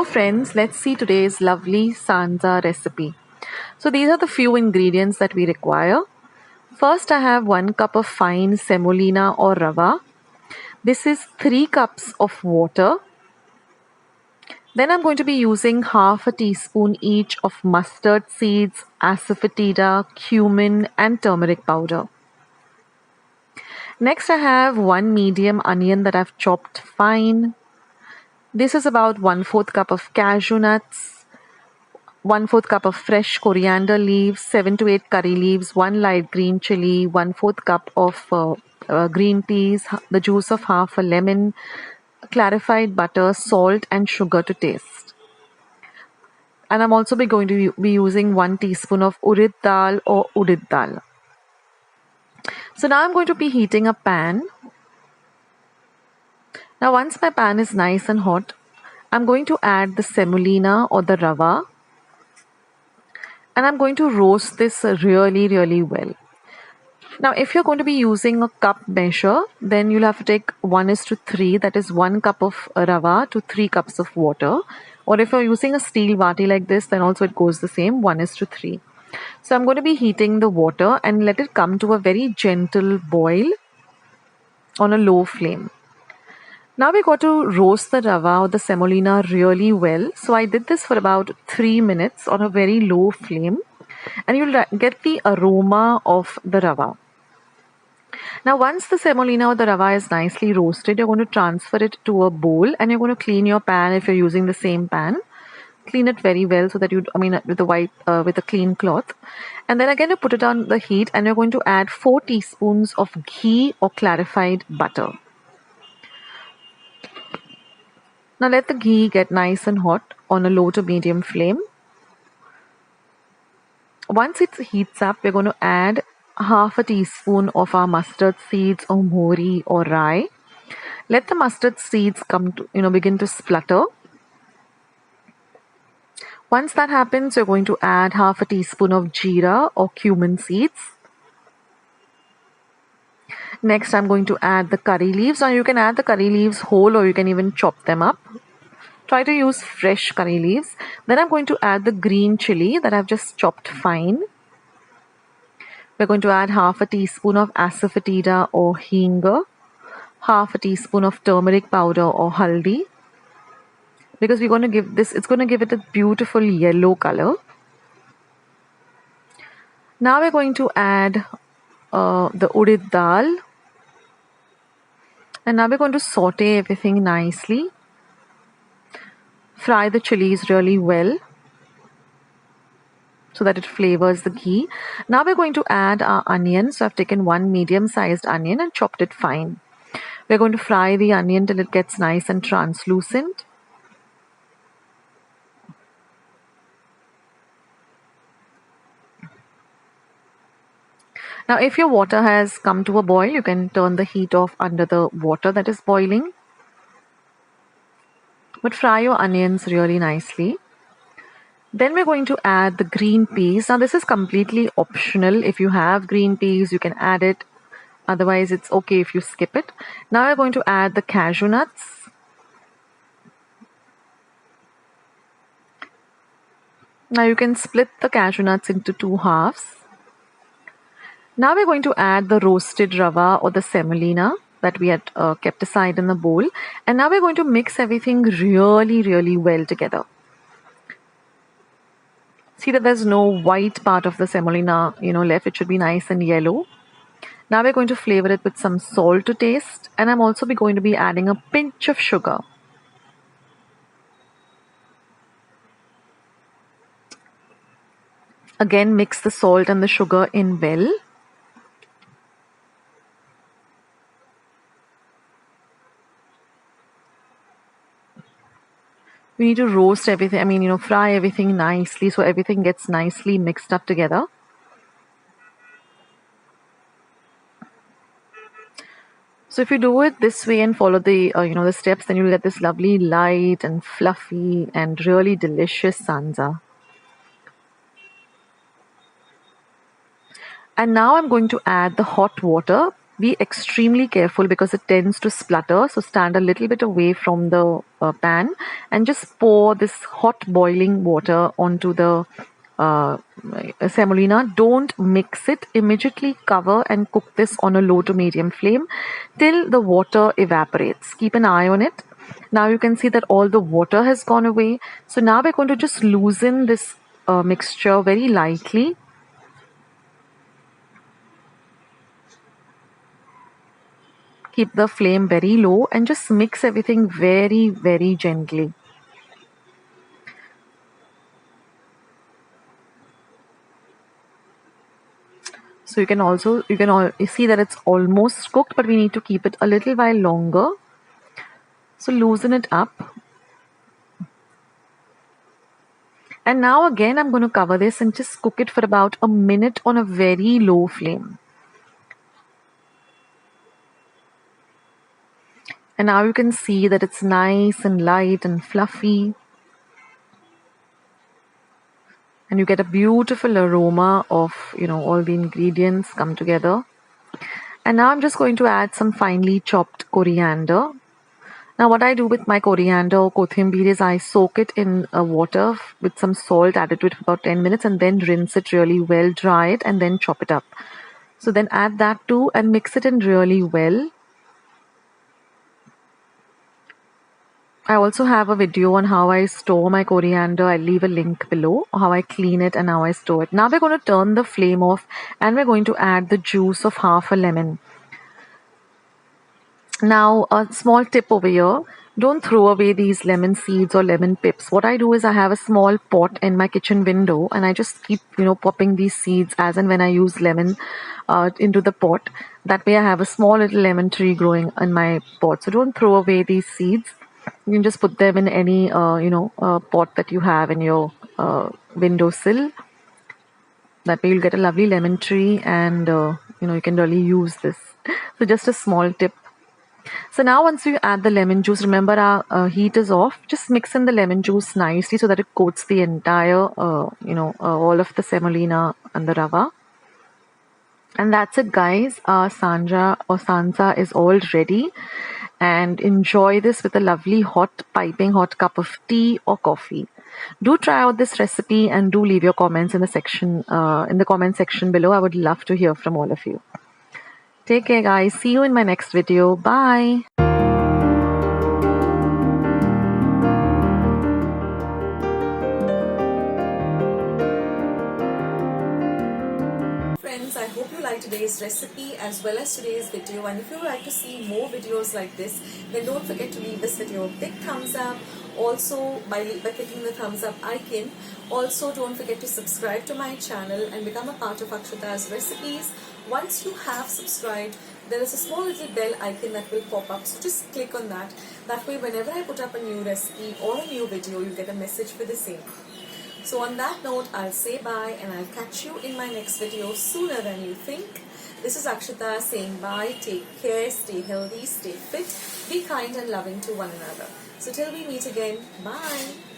So friends, let's see today's lovely Sanja recipe. So these are the few ingredients that we require. First, I have 1 cup of fine semolina or rava. This is 3 cups of water. Then I'm going to be using half a teaspoon each of mustard seeds, asafoetida, cumin and turmeric powder. Next, I have 1 medium onion that I've chopped fine. This is about 1/4 cup of cashew nuts, 1/4 cup of fresh coriander leaves, 7 to 8 curry leaves, 1 light green chili, 1/4 cup of green peas, the juice of half a lemon, clarified butter, salt and sugar to taste. And I'm also going to be using 1 teaspoon of urad dal or udid dal. So now I'm going to be heating a pan. Now once my pan is nice and hot, I'm going to add the semolina or the rava. And I'm going to roast this really well. Now if you're going to be using a cup measure, then you'll have to take 1:3, that is 1 cup of rava to 3 cups of water. Or if you're using a steel vati like this, then also it goes the same, 1:3. So I'm going to be heating the water and let it come to a very gentle boil on a low flame. Now we got to roast the rava or the semolina really well. So I did this for about 3 minutes on a very low flame, and you'll get the aroma of the rava. Now once the semolina or the rava is nicely roasted, you're going to transfer it to a bowl and you're going to clean your pan if you're using the same pan. Clean it very well so that with a clean cloth. And then again you put it on the heat and you're going to add 4 teaspoons of ghee or clarified butter. Now let the ghee get nice and hot on a low to medium flame. Once it heats up, we're going to add half a teaspoon of our mustard seeds or mori or rye. Let the mustard seeds begin to splutter. Once that happens, you're going to add half a teaspoon of jeera or cumin seeds. Next, I'm going to add the curry leaves. Now you can add the curry leaves whole or you can even chop them up. Try to use fresh curry leaves. Then I'm going to add the green chili that I've just chopped fine. We're going to add half a teaspoon of asafoetida or hinga, half a teaspoon of turmeric powder or haldi, because we're going to give this, it's going to give it a beautiful yellow color. Now we're going to add the udid dal, and now we're going to saute everything nicely. Fry the chilies really well so that it flavors the ghee. Now we're going to add our onion. So I've taken 1 medium-sized onion and chopped it fine. We're going to fry the onion till it gets nice and translucent. Now if your water has come to a boil, you can turn the heat off under the water that is boiling. But fry your onions really nicely. Then we're going to add the green peas. Now this is completely optional. If you have green peas, you can add it. Otherwise, it's okay if you skip it. Now we're going to add the cashew nuts. Now you can split the cashew nuts into 2 halves. Now we're going to add the roasted rava or the semolina that we had kept aside in the bowl. And now we're going to mix everything really well together. See that there's no white part of the semolina, left. It should be nice and yellow. Now we're going to flavor it with some salt to taste. And I'm also going to be adding a pinch of sugar. Again, mix the salt and the sugar in well. We need to roast everything, fry everything nicely so everything gets nicely mixed up together. So if you do it this way and follow the the steps, then you'll get this lovely light and fluffy and really delicious sanja. And now I'm going to add the hot water. be extremely careful because it tends to splutter. So stand a little bit away from the pan and just pour this hot boiling water onto the semolina. Don't mix it. Immediately cover and cook this on a low to medium flame till the water evaporates. Keep an eye on it. Now you can see that all the water has gone away. So now we're going to just loosen this mixture very lightly. Keep the flame very low and just mix everything very, very gently. So you can see that it's almost cooked, but we need to keep it a little while longer. So loosen it up. And now again, I'm going to cover this and just cook it for about a minute on a very low flame. And now you can see that it's nice and light and fluffy. And you get a beautiful aroma of, all the ingredients come together. And now I'm just going to add some finely chopped coriander. Now what I do with my coriander or kothimber is I soak it in water with some salt, add it to it for about 10 minutes and then rinse it really well, dry it and then chop it up. So then add that too and mix it in really well. I also have a video on how I store my coriander. I'll leave a link below, how I clean it and how I store it. Now we're going to turn the flame off and we're going to add the juice of half a lemon. Now, a small tip over here, don't throw away these lemon seeds or lemon pips. What I do is I have a small pot in my kitchen window and I just keep, popping these seeds as and when I use lemon into the pot. That way I have a small little lemon tree growing in my pot. So don't throw away these seeds. You can just put them in any, pot that you have in your windowsill. That way you'll get a lovely lemon tree and, you can really use this. So just a small tip. So now once you add the lemon juice, remember our heat is off. Just mix in the lemon juice nicely so that it coats the entire, all of the semolina and the rava. And that's it, guys. Our sanja or sansa is all ready. And enjoy this with a lovely hot, piping hot cup of tea or coffee. Do try out this recipe and do leave your comments in the comment section below. I would love to hear from all of you. Take care, guys. See you in my next video. Bye. Friends, I hope you like today's recipe as well as today's video, and if you would like to see more videos like this, then don't forget to leave this video a big thumbs up. Also, by clicking the thumbs up icon. Also, don't forget to subscribe to my channel and become a part of Akshata's Recipes. Once you have subscribed, there is a small little bell icon that will pop up, so just click on that. That way, whenever I put up a new recipe or a new video, you get a message for the same. So on that note, I'll say bye and I'll catch you in my next video sooner than you think. This is Akshata saying bye, take care, stay healthy, stay fit, be kind and loving to one another. So till we meet again, bye.